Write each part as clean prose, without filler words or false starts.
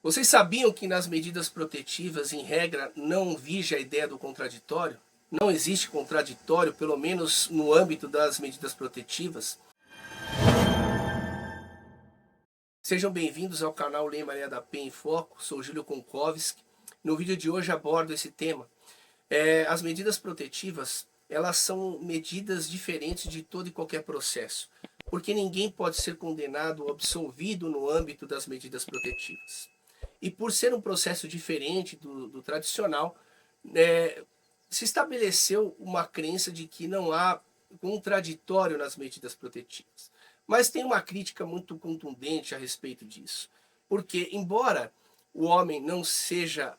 Vocês sabiam que nas medidas protetivas, em regra, não vige a ideia do contraditório? Não existe contraditório, pelo menos no âmbito das medidas protetivas. Sejam bem-vindos ao canal Lei Maria da Penha em Foco, sou Júlio Konkowski. No vídeo de hoje abordo esse tema. As medidas protetivas, elas são medidas diferentes de todo e qualquer processo, porque ninguém pode ser condenado ou absolvido no âmbito das medidas protetivas. E por ser um processo diferente do tradicional, se estabeleceu uma crença de que não há contraditório nas medidas protetivas. Mas tem uma crítica muito contundente a respeito disso. Porque, embora o homem não seja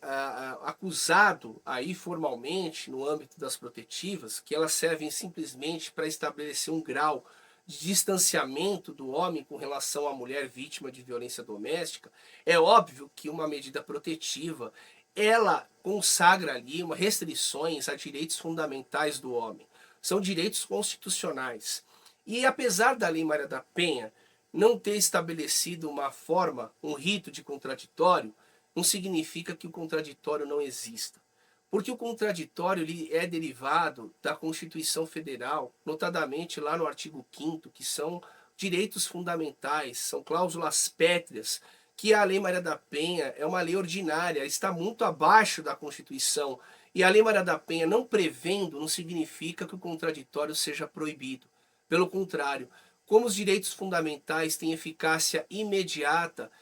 acusado aí formalmente no âmbito das protetivas, que elas servem simplesmente para estabelecer um grau de distanciamento do homem com relação à mulher vítima de violência doméstica, é óbvio que uma medida protetiva, ela consagra ali restrições a direitos fundamentais do homem. São direitos constitucionais. E apesar da Lei Maria da Penha não ter estabelecido uma forma, um rito de contraditório, não significa que o contraditório não exista. Porque o contraditório ele é derivado da Constituição Federal, notadamente lá no artigo 5º, que são direitos fundamentais, são cláusulas pétreas, que a Lei Maria da Penha é uma lei ordinária, está muito abaixo da Constituição. E a Lei Maria da Penha não prevendo não significa que o contraditório seja proibido. Pelo contrário, como os direitos fundamentais têm eficácia imediata,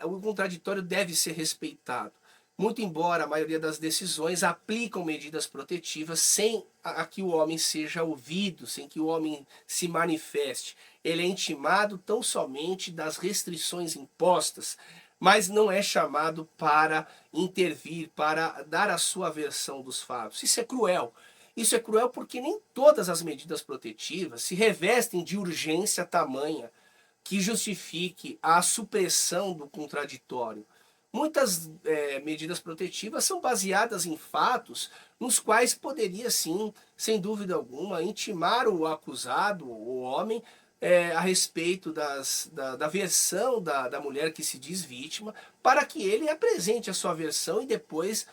o contraditório deve ser respeitado. Muito embora a maioria das decisões aplicam medidas protetivas sem que o homem seja ouvido, sem que o homem se manifeste. Ele é intimado tão somente das restrições impostas, mas não é chamado para intervir, para dar a sua versão dos fatos. Isso é cruel. Isso é cruel porque nem todas as medidas protetivas se revestem de urgência tamanha que justifique a supressão do contraditório. Muitas medidas protetivas são baseadas em fatos nos quais poderia sim, sem dúvida alguma, intimar o acusado, o homem, a respeito da versão da mulher que se diz vítima, para que ele apresente a sua versão e depois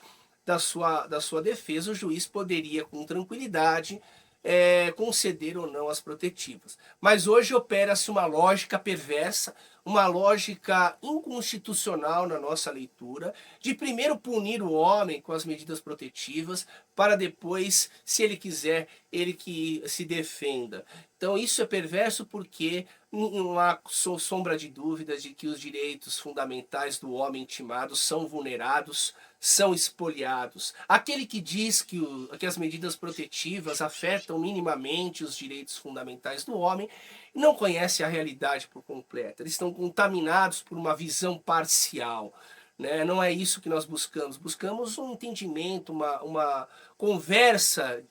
da sua defesa, o juiz poderia, com tranquilidade, conceder ou não as protetivas. Mas hoje opera-se uma lógica perversa, uma lógica inconstitucional na nossa leitura, de primeiro punir o homem com as medidas protetivas, para depois, se ele quiser, ele que se defenda. Então isso é perverso porque não há sombra de dúvidas de que os direitos fundamentais do homem intimado são vulnerados, são expoliados. Aquele que diz que as medidas protetivas afetam minimamente os direitos fundamentais do homem não conhece a realidade por completo. Eles estão contaminados por uma visão parcial. Né? Não é isso que nós buscamos. Buscamos um entendimento, uma conversa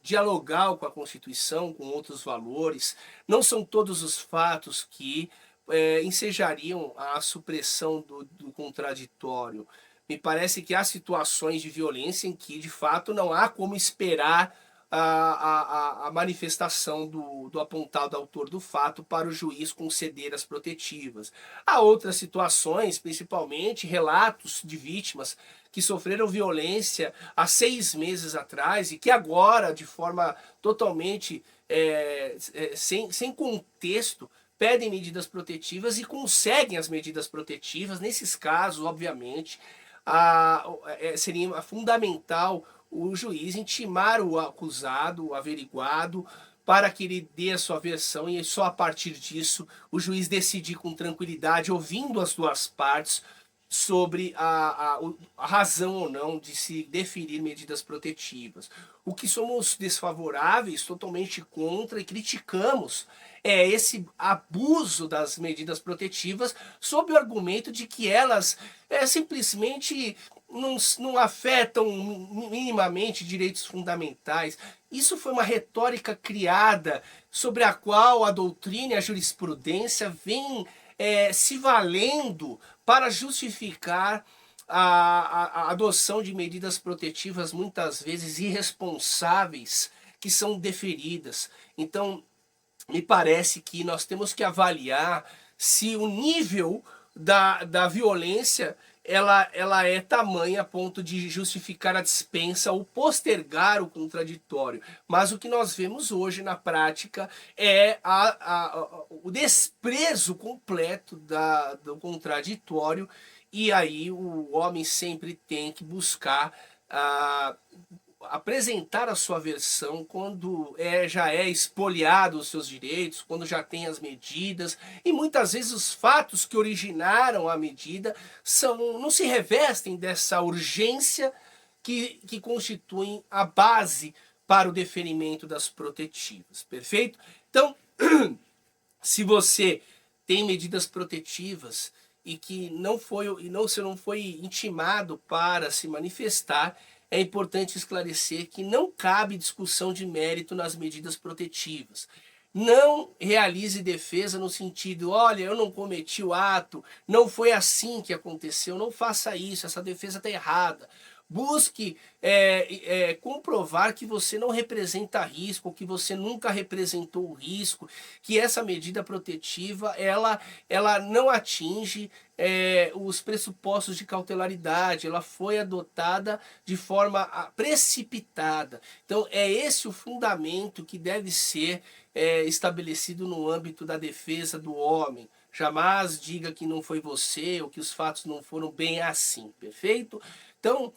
dialogal com a Constituição, com outros valores. Não são todos os fatos que ensejariam a supressão do contraditório. Me parece que há situações de violência em que, de fato, não há como esperar a manifestação do apontado autor do fato para o juiz conceder as protetivas. Há outras situações, principalmente relatos de vítimas que sofreram violência há 6 meses atrás e que agora, de forma totalmente sem contexto, pedem medidas protetivas e conseguem as medidas protetivas. Nesses casos, obviamente, seria fundamental o juiz intimar o acusado, o averiguado, para que ele dê a sua versão e só a partir disso o juiz decidir com tranquilidade, ouvindo as duas partes, sobre a razão ou não de se deferir medidas protetivas. O que somos desfavoráveis, totalmente contra e criticamos é esse abuso das medidas protetivas sob o argumento de que elas simplesmente não afetam minimamente direitos fundamentais. Isso foi uma retórica criada sobre a qual a doutrina e a jurisprudência vem se valendo para justificar a adoção de medidas protetivas muitas vezes irresponsáveis que são deferidas. Então, me parece que nós temos que avaliar se o nível da violência ela é tamanha a ponto de justificar a dispensa ou postergar o contraditório. Mas o que nós vemos hoje na prática é o desprezo completo do contraditório, e aí o homem sempre tem que buscar apresentar a sua versão quando já é expoliado os seus direitos, quando já tem as medidas, e muitas vezes os fatos que originaram a medida não se revestem dessa urgência que constituem a base para o deferimento das protetivas, perfeito? Então, se você tem medidas protetivas e que você não foi intimado para se manifestar, é importante esclarecer que não cabe discussão de mérito nas medidas protetivas. Não realize defesa no sentido, olha, eu não cometi o ato, não foi assim que aconteceu, não faça isso, essa defesa está errada. Busque comprovar que você não representa risco, que você nunca representou o risco, que essa medida protetiva ela não atinge os pressupostos de cautelaridade, ela foi adotada de forma precipitada. Então é esse o fundamento que deve ser estabelecido no âmbito da defesa do homem. Jamais diga que não foi você ou que os fatos não foram bem assim, perfeito? Então,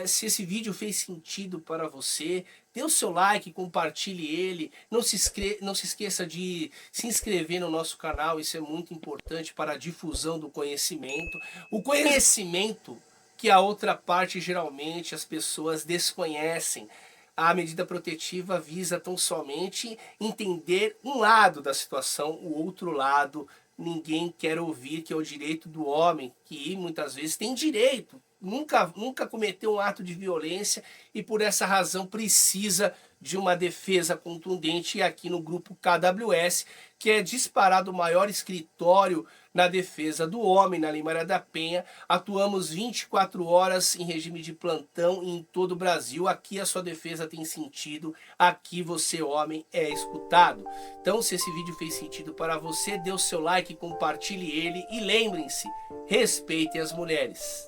se esse vídeo fez sentido para você, dê o seu like, compartilhe ele, não se esqueça de se inscrever no nosso canal, isso é muito importante para a difusão do conhecimento. O conhecimento que a outra parte geralmente as pessoas desconhecem. A medida protetiva visa tão somente entender um lado da situação, o outro lado ninguém quer ouvir, que é o direito do homem, que muitas vezes tem direito, nunca cometeu um ato de violência e por essa razão precisa de uma defesa contundente. E aqui no grupo KWS, que é disparado o maior escritório na defesa do homem, na Lei Maria da Penha, atuamos 24 horas em regime de plantão em todo o Brasil. Aqui a sua defesa tem sentido, aqui você, homem, é escutado. Então, se esse vídeo fez sentido para você, dê o seu like, compartilhe ele e lembrem-se, respeitem as mulheres.